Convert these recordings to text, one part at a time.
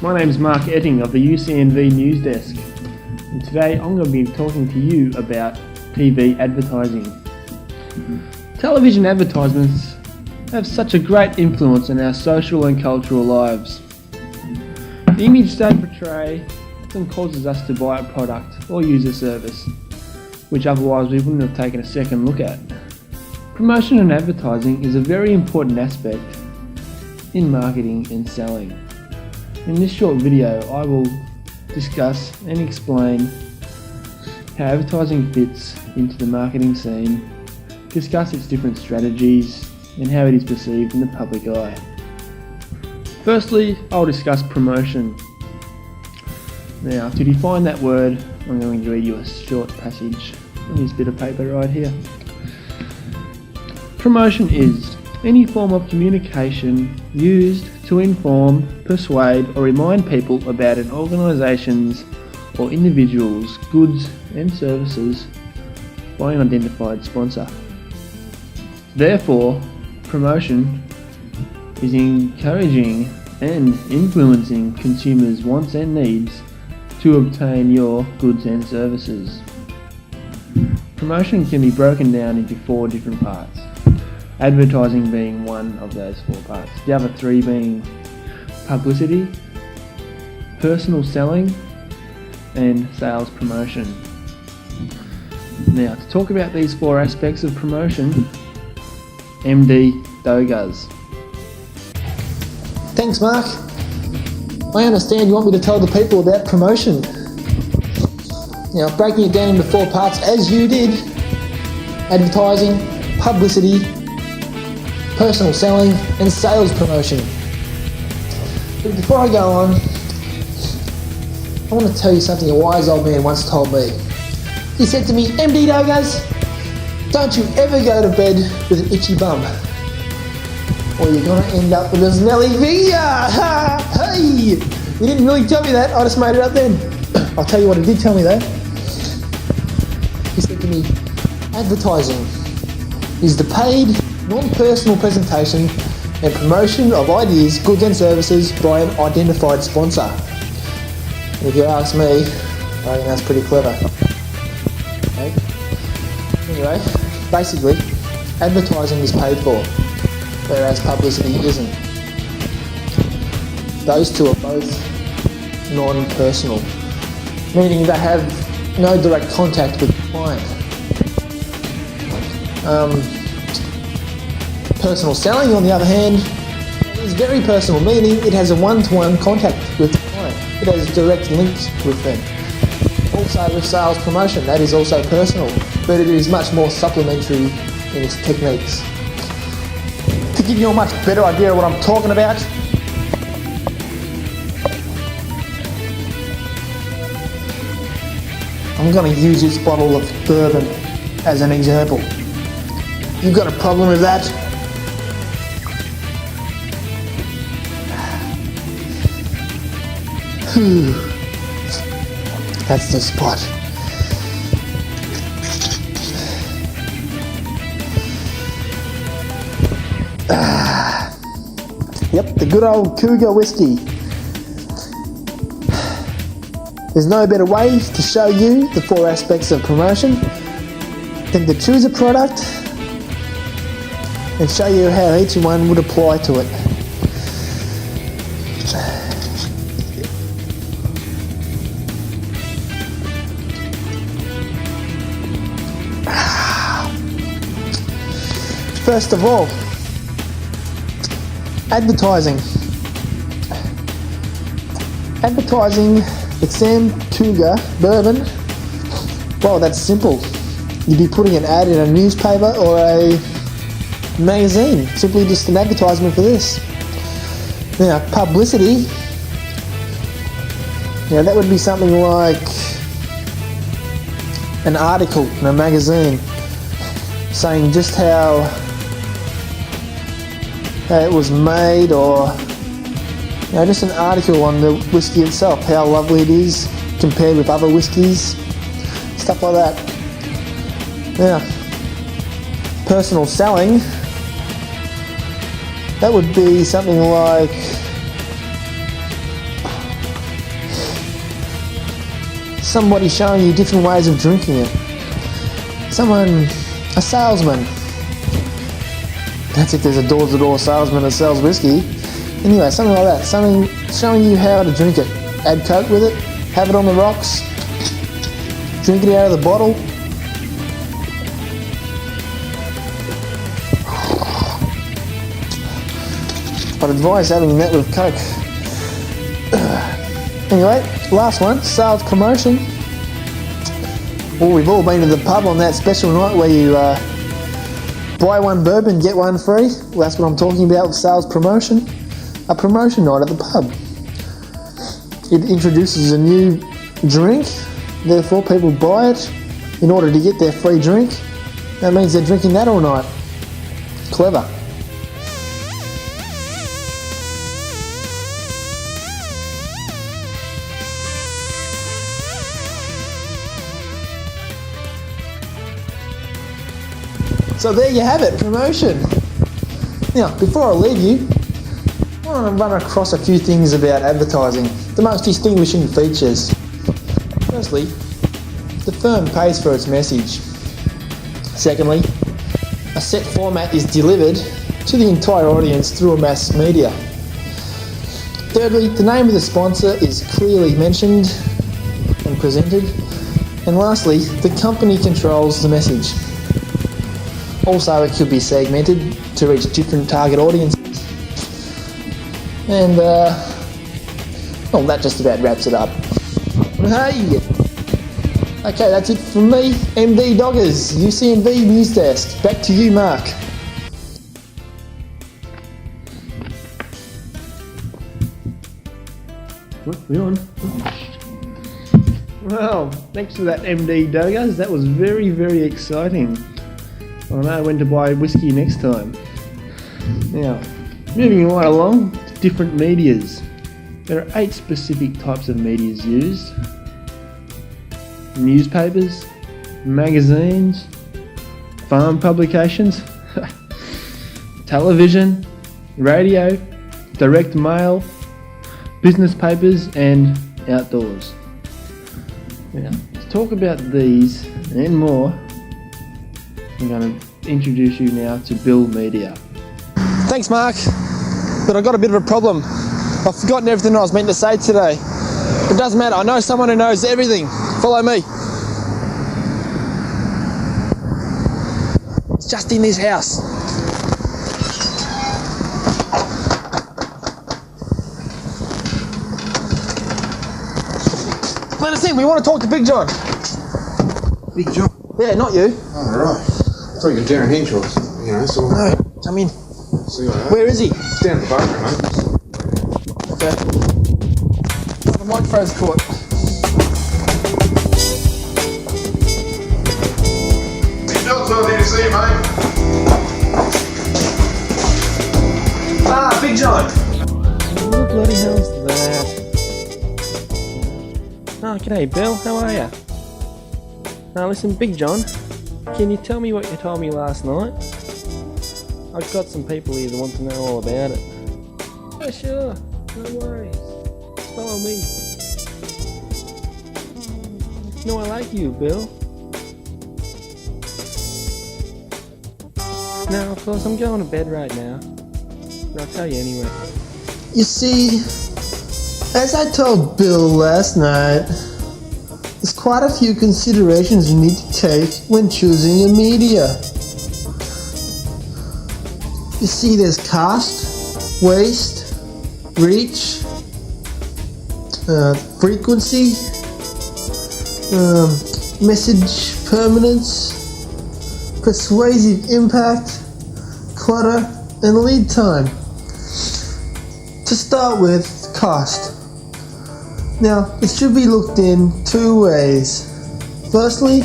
My name is Mark Etting of the UCNV News Desk, and today I'm going to be talking to you about TV advertising. Television advertisements have such a great influence on our social and cultural lives. The image they portray often causes us to buy a product or use a service, which otherwise we wouldn't have taken a second look at. Promotion and advertising is a very important aspect in marketing and selling. In this short video, I will discuss and explain how advertising fits into the marketing scene, discuss its different strategies, and how it is perceived in the public eye. Firstly, I'll discuss promotion. Now, to define that word, I'm going to read you a short passage on this bit of paper right here. Promotion is any form of communication used to inform, persuade, or remind people about an organisation's or individual's goods and services by an identified sponsor. Therefore, promotion is encouraging and influencing consumers' wants and needs to obtain your goods and services. Promotion can be broken down into 4 different parts. Advertising being one of those 4 parts. The other 3 being publicity, personal selling, and sales promotion. Now, to talk about these 4 aspects of promotion, MD Dougaz. Thanks, Mark. I understand you want me to tell the people about promotion. Now, breaking it down into 4 parts as you did: advertising, publicity, personal selling, and sales promotion. But before I go on, I want to tell you something a wise old man once told me. He said to me, "MD Dougaz, don't you ever go to bed with an itchy bum, or you're going to end up with a smelly finger." Hey! He didn't really tell me that, I just made it up then. I'll tell you what he did tell me though. He said to me, advertising is the paid, non-personal presentation and promotion of ideas, goods and services by an identified sponsor. And if you ask me, I think that's pretty clever. Okay. Anyway, basically, advertising is paid for, whereas publicity isn't. Those 2 are both non-personal, meaning they have no direct contact with the client. Personal selling, on the other hand, is very personal, meaning it has a one-to-one contact with the client. It has direct links with them. Also with sales promotion, that is also personal, but it is much more supplementary in its techniques. To give you a much better idea of what I'm talking about, I'm going to use this bottle of bourbon as an example. You've got a problem with that? That's the spot. Yep, the good old Cougar whiskey. There's no better way to show you the 4 aspects of promotion than to choose a product and show you how each one would apply to it. First of all, advertising. Advertising with Sam Cougar bourbon, well, that's simple. You'd be putting an ad in a newspaper or a magazine, simply just an advertisement for this. Now, publicity, that would be something like an article in a magazine saying just how it was made, or just an article on the whiskey itself, how lovely it is compared with other whiskies, stuff like that. Now, personal selling, that would be something like somebody showing you different ways of drinking it. A salesman. That's if there's a door-to-door salesman that sells whiskey. Anyway, something like that. Something showing you how to drink it. Add Coke with it, have it on the rocks, drink it out of the bottle. I'd advise having that with Coke. Anyway, last one, sales promotion. Well, we've all been to the pub on that special night where you buy one bourbon, get one free. Well, that's what I'm talking about with sales promotion. A promotion night at the pub. It introduces a new drink, therefore people buy it in order to get their free drink. That means they're drinking that all night. Clever. So there you have it, promotion. Now, before I leave you, I want to run across a few things about advertising, the most distinguishing features. Firstly, the firm pays for its message. Secondly, a set format is delivered to the entire audience through a mass media. Thirdly, the name of the sponsor is clearly mentioned and presented. And lastly, the company controls the message. Also, it could be segmented to reach different target audiences. And, well, that just about wraps it up. Hey! Okay, that's it from me, MD Doggers, UCNV News Desk. Back to you, Mark. What, we on? Well, thanks for that, MD Doggers. That was very, very exciting. I know when to buy whiskey next time. Now, moving right along to different medias. There are 8 specific types of medias used. Newspapers, magazines, farm publications, television, radio, direct mail, business papers and outdoors. Now, to talk about these and more, I'm going to introduce you now to Bill Media. Thanks, Mark. But I've got a bit of a problem. I've forgotten everything I was meant to say today. It doesn't matter. I know someone who knows everything. Follow me. It's just in this house. Let us in. We want to talk to Big John. Big John? Yeah, not you. Oh, right. I thought you were Darren Henshaw or something, you know, so... No, come in. See you later. Where is he? It's down at the bar, mate. Okay. The microphone's caught. Big John's not there to see you, mate. Ah, Big John. What the bloody hell's that? Oh, g'day Bill, how are ya? Now listen, Big John, can you tell me what you told me last night? I've got some people here that want to know all about it. Yeah, sure, no worries. Just follow me. No, I like you, Bill. Now, of course, I'm going to bed right now. But I'll tell you anyway. You see, as I told Bill last night, there's quite a few considerations you need to take when choosing a media. You see, there's cost, waste, reach, frequency, message permanence, persuasive impact, clutter, and lead time. To start with, cost. Now, it should be looked in 2 ways. Firstly,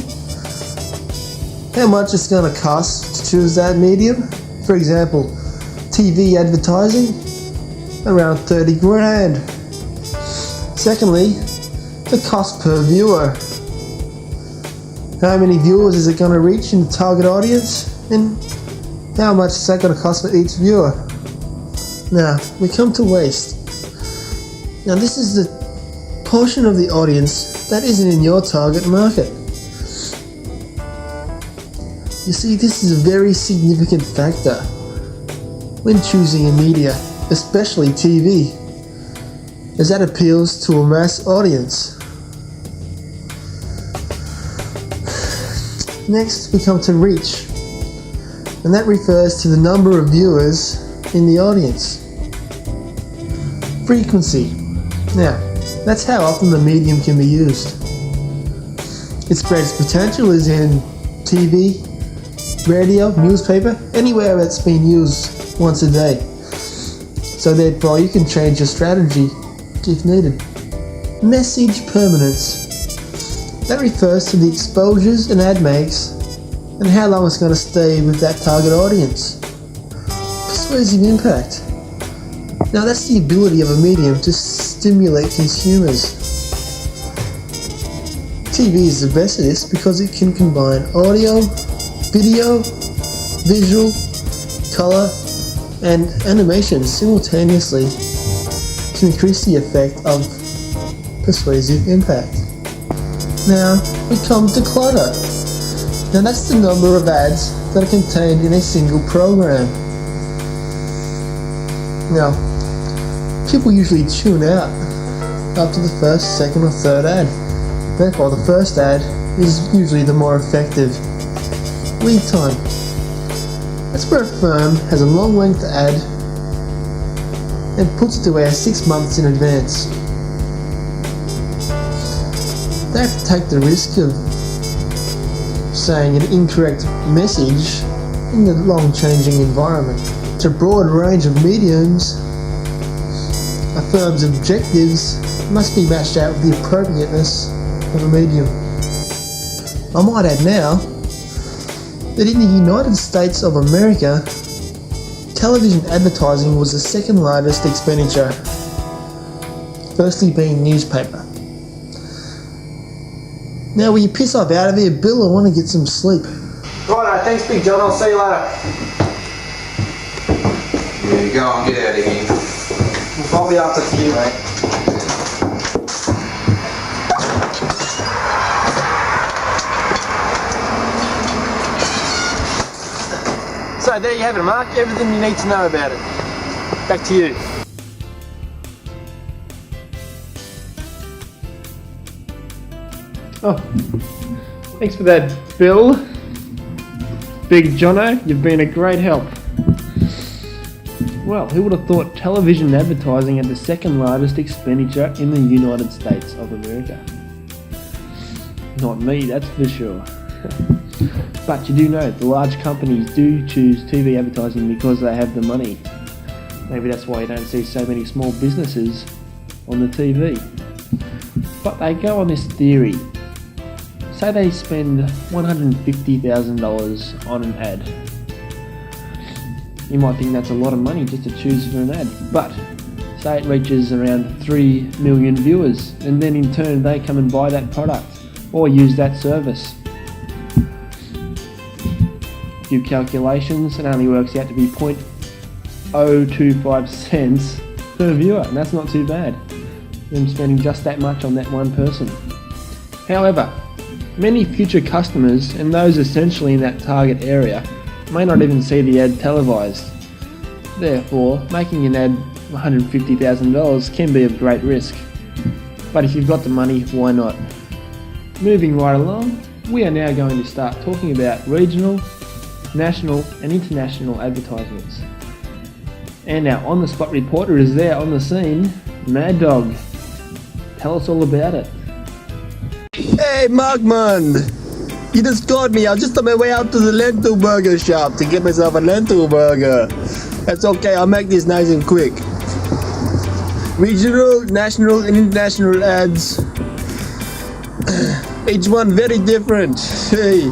how much it's going to cost to choose that medium. For example, TV advertising, around 30 grand. Secondly, the cost per viewer. How many viewers is it going to reach in the target audience? And how much is that going to cost for each viewer? Now, we come to waste. Now, this is the portion of the audience that isn't in your target market. You see, this is a very significant factor when choosing a media, especially TV, as that appeals to a mass audience. Next, we come to reach, and that refers to the number of viewers in the audience. Frequency. Now, that's how often the medium can be used. Its greatest potential is in TV, radio, newspaper, anywhere that's been used once a day. So therefore you can change your strategy if needed. Message permanence. That refers to the exposures an ad makes and how long it's going to stay with that target audience. Persuasive impact. Now that's the ability of a medium to stimulate consumers. TV is the best at this because it can combine audio, video, visual, color, and animation simultaneously to increase the effect of persuasive impact. Now we come to clutter. Now that's the number of ads that are contained in a single program. Now, people usually tune out after the first, second, or third ad. Therefore, the first ad is usually the more effective. Lead time. That's where a firm has a long length ad and puts it to air 6 months in advance. They have to take the risk of saying an incorrect message in the long changing environment. To a broad range of mediums, a firm's objectives must be matched out with the appropriateness of a medium. I might add now that in the United States of America, television advertising was the second largest expenditure, firstly being newspaper. Now will you piss off out of here, Bill? I want to get some sleep. Righto, thanks Big John, I'll see you later. Yeah, go on, get out of here. I'll be after you, mate. So there you have it, Mark. Everything you need to know about it. Back to you. Oh, thanks for that, Bill. Big Jono, you've been a great help. Well, who would have thought television advertising had the second largest expenditure in the United States of America? Not me, that's for sure. But you do know, the large companies do choose TV advertising because they have the money. Maybe that's why you don't see so many small businesses on the TV. But they go on this theory. Say they spend $150,000 on an ad. You might think that's a lot of money just to choose for an ad, but say it reaches around 3 million viewers, and then in turn they come and buy that product or use that service. Do calculations, it only works out to be 0.025 cents per viewer, and that's not too bad. Them spending just that much on that one person. However, many future customers and those essentially in that target area may not even see the ad televised. Therefore, making an ad $150,000 can be of great risk. But if you've got the money, why not? Moving right along, we are now going to start talking about regional, national and international advertisements. And our on-the-spot reporter is there on the scene, Mad Dog. Tell us all about it. Hey, Markman! You just caught me. I was just on my way out to the lentil burger shop to get myself a lentil burger. That's okay, I'll make this nice and quick. Regional, national and international ads. Each one very different. Hey,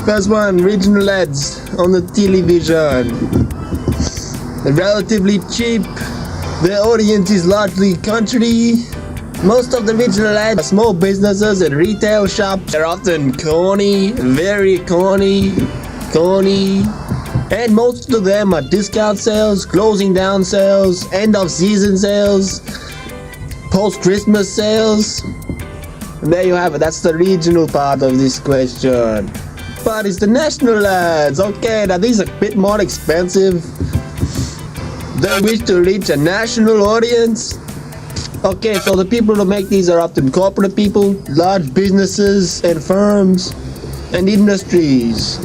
first one, regional ads on the television. They're relatively cheap. The audience is largely country. Most of the regional ads are small businesses and retail shops. They're often corny, very corny, and most of them are discount sales, closing down sales, end of season sales, post-Christmas sales? And there you have it, that's the regional part of this question. But it's the national ads. Okay, now these are a bit more expensive. They wish to reach a national audience. Okay, so the people who make these are often corporate people, large businesses and firms and industries.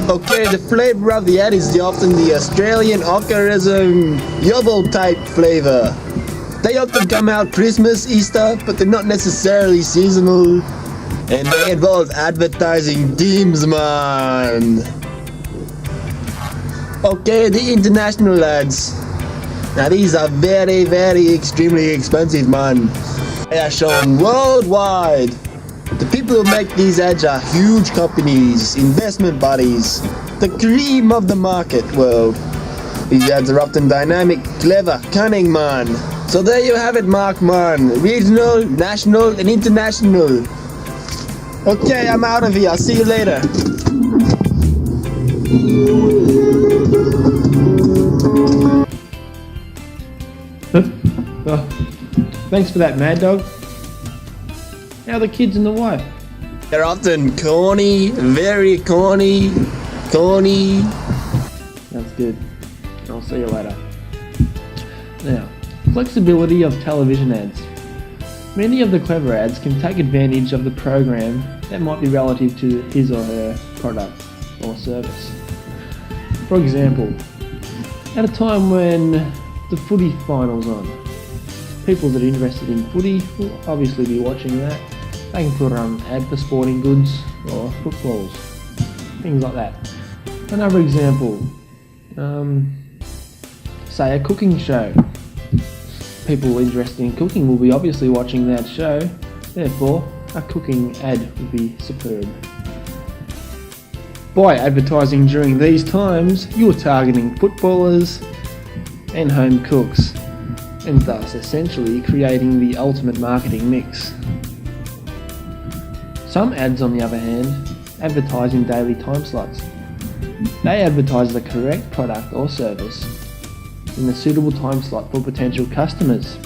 Okay, the flavor of the ad is often the Australian Ocarism Yobble type flavor. They often come out Christmas, Easter, but they're not necessarily seasonal. And they involve advertising themes, man. Okay, the international ads. Now these are very, very extremely expensive, man. They are shown worldwide. The people who make these ads are huge companies, investment bodies, the cream of the market world. These ads are often dynamic, clever, cunning, man. So there you have it, Mark, man. Regional, national, and international. Okay, I'm out of here. I'll see you later. Oh, thanks for that, Mad Dog. How are the kids and the wife? They're often corny, very corny. That's good. I'll see you later. Now, flexibility of television ads. Many of the clever ads can take advantage of the program that might be relative to his or her product or service. For example, at a time when the footy final's on, people that are interested in footy will obviously be watching that. They can put on ad for sporting goods or footballs, things like that. Another example, say a cooking show. People interested in cooking will be obviously watching that show, therefore a cooking ad would be superb. By advertising during these times, you're targeting footballers and home cooks, and thus essentially creating the ultimate marketing mix. Some ads, on the other hand, advertise in daily time slots. They advertise the correct product or service in a suitable time slot for potential customers.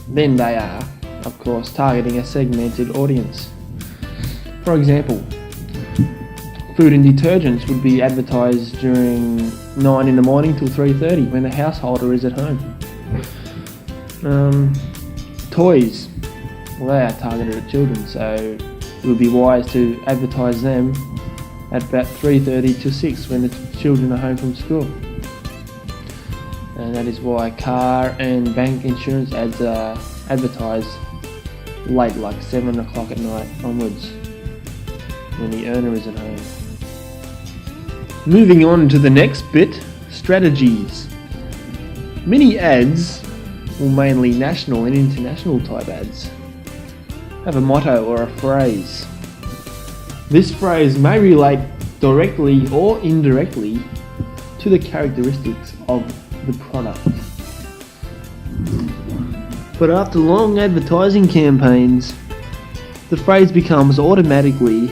Then they are, of course, targeting a segmented audience. For example, food and detergents would be advertised during 9 in the morning till 3:30 when the householder is at home. Toys, well, they are targeted at children, so it would be wise to advertise them at about 3:30 to 6 when the children are home from school. And that is why car and bank insurance ads are advertised late, like 7 o'clock at night onwards, when the earner is at home. Moving on to the next bit, strategies. Many ads, or mainly national and international type ads, have a motto or a phrase. This phrase may relate directly or indirectly to the characteristics of the product. But after long advertising campaigns, the phrase becomes automatically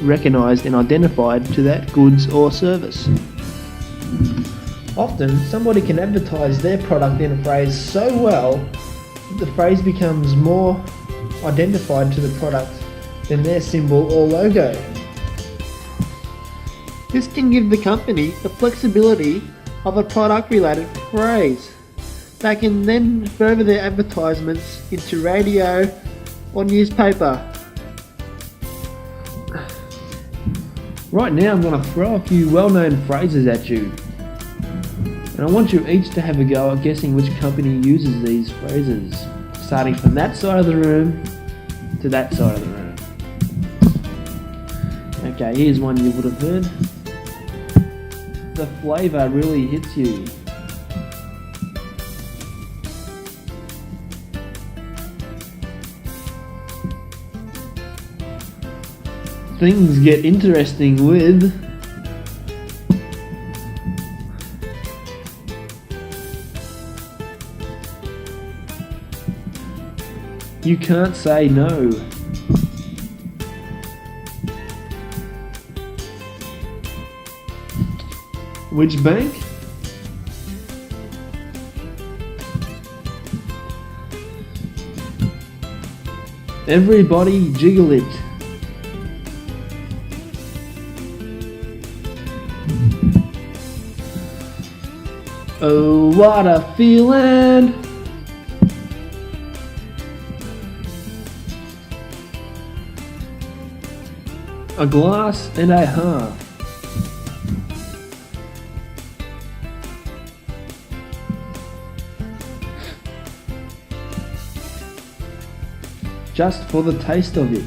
recognised and identified to that goods or service. Often, somebody can advertise their product in a phrase so well that the phrase becomes more identified to the product than their symbol or logo. This can give the company the flexibility of a product-related phrase. They can then further their advertisements into radio or newspaper. Right now I'm going to throw a few well-known phrases at you, and I want you each to have a go at guessing which company uses these phrases, starting from that side of the room to that side of the room. Okay, here's one you would have heard. The flavour really hits you. Things get interesting with you can't say no. Which bank? Everybody jiggle it. Oh, what a feeling! A glass and a half. Just for the taste of it.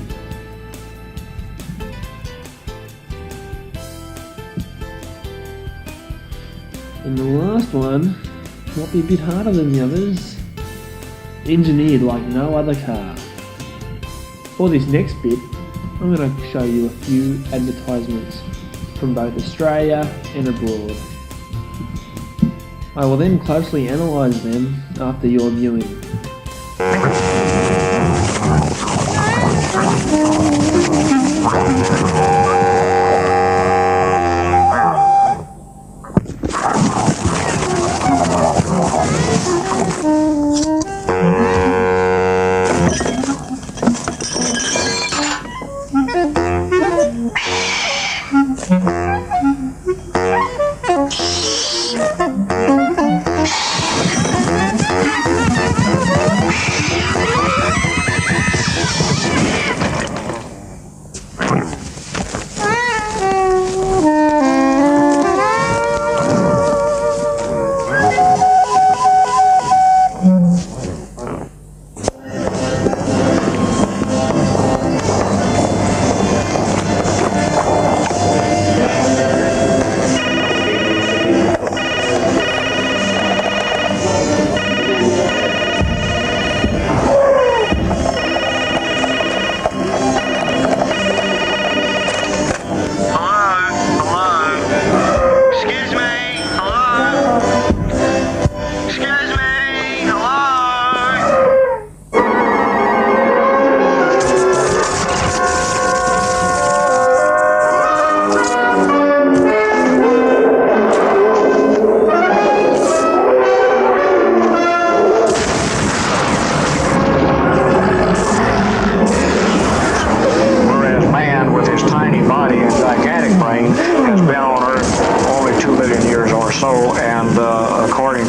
And the last one might be a bit harder than the others. Engineered like no other car. For this next bit, I'm going to show you a few advertisements from both Australia and abroad. I will then closely analyse them after your viewing.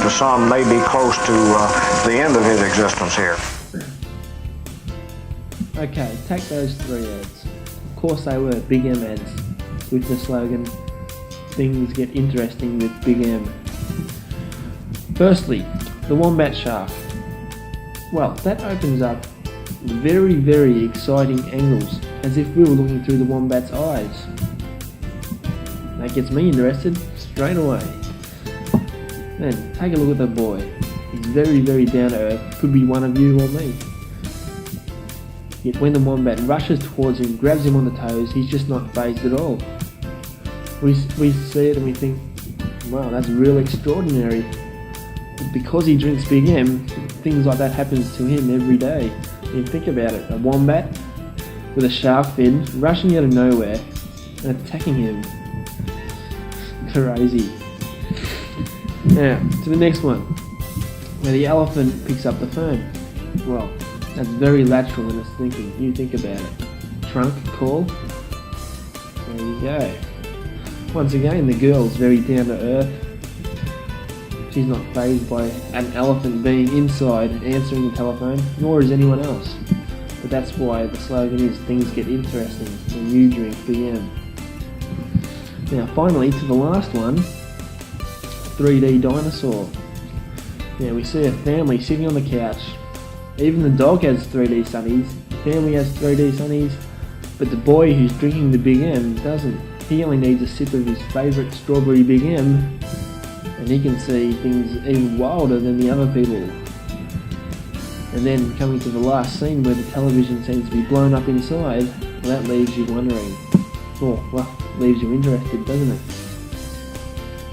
Some may be close to the end of his existence here. Okay, take those three ads. Of course they were Big M ads with the slogan, "Things get interesting with Big M." Firstly, the Wombat Shark. Well, that opens up very, very exciting angles, as if we were looking through the Wombat's eyes. That gets me interested straight away. Then, take a look at the boy. He's very, very down to earth, could be one of you or me. Yet when the Wombat rushes towards him, grabs him on the toes, he's just not fazed at all. We see it and we think, wow, that's real extraordinary. But because he drinks Big M, things like that happens to him every day. You think about it, a Wombat with a shark fin rushing out of nowhere and attacking him. Crazy. Now, to the next one, where the elephant picks up the phone. Well, that's very lateral in its thinking. You think about it. Trunk call. There you go. Once again, the girl's very down to earth. She's not fazed by an elephant being inside and answering the telephone, nor is anyone else. But that's why the slogan is, "Things get interesting when you drink Big M." Now, finally, to the last one. 3D dinosaur. Now we see a family sitting on the couch. Even the dog has 3D sunnies, the family has 3D sunnies, but the boy who's drinking the Big M doesn't. He only needs a sip of his favourite strawberry Big M and he can see things even wilder than the other people. And then coming to the last scene where the television seems to be blown up inside, well, that leaves you wondering. Oh, well, leaves you interested, doesn't it?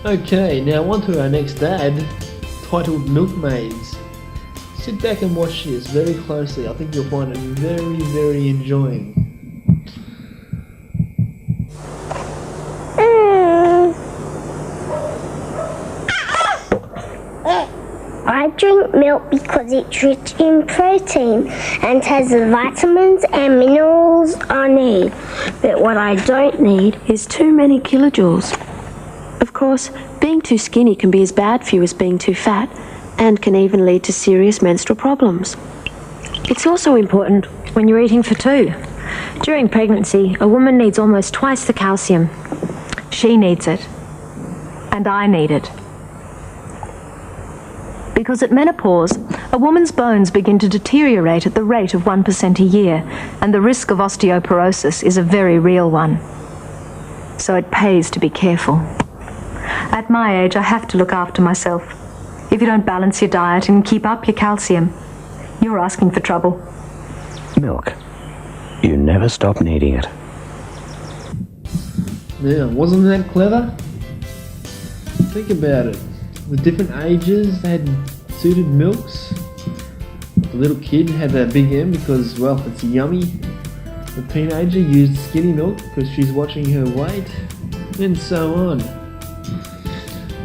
Okay, now on to our next ad, titled Milkmaids. Sit back and watch this very closely. I think you'll find it very, very enjoying. I drink milk because it's rich in protein and has the vitamins and minerals I need. But what I don't need is too many kilojoules. Of course, being too skinny can be as bad for you as being too fat, and can even lead to serious menstrual problems. It's also important when you're eating for two. During pregnancy, a woman needs almost twice the calcium. She needs it. And I need it. Because at menopause, a woman's bones begin to deteriorate at the rate of 1% a year, and the risk of osteoporosis is a very real one. So it pays to be careful. At my age, I have to look after myself. If you don't balance your diet and keep up your calcium, you're asking for trouble. Milk. You never stop needing it. Yeah, wasn't that clever? Think about it. The different ages, they had suited milks. The little kid had a big M because, well, it's yummy. The teenager used skinny milk because she's watching her weight, and so on.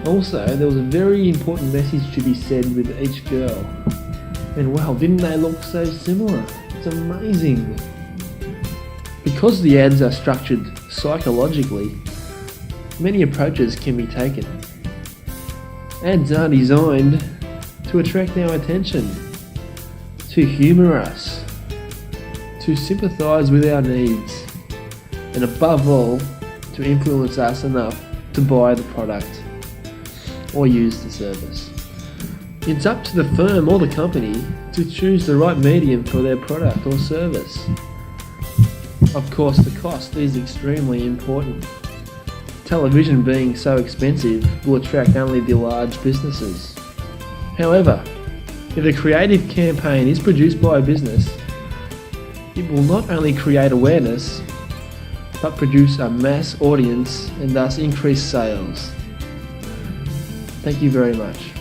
Also, there was a very important message to be said with each girl. And wow, didn't they look so similar? It's amazing. Because the ads are structured psychologically, many approaches can be taken. Ads are designed to attract our attention, to humour us, to sympathise with our needs, and above all, to influence us enough to buy the product or use the service. It's up to the firm or the company to choose the right medium for their product or service. Of course, the cost is extremely important. Television being so expensive will attract only the large businesses. However, if a creative campaign is produced by a business, it will not only create awareness, but produce a mass audience and thus increase sales. Thank you very much.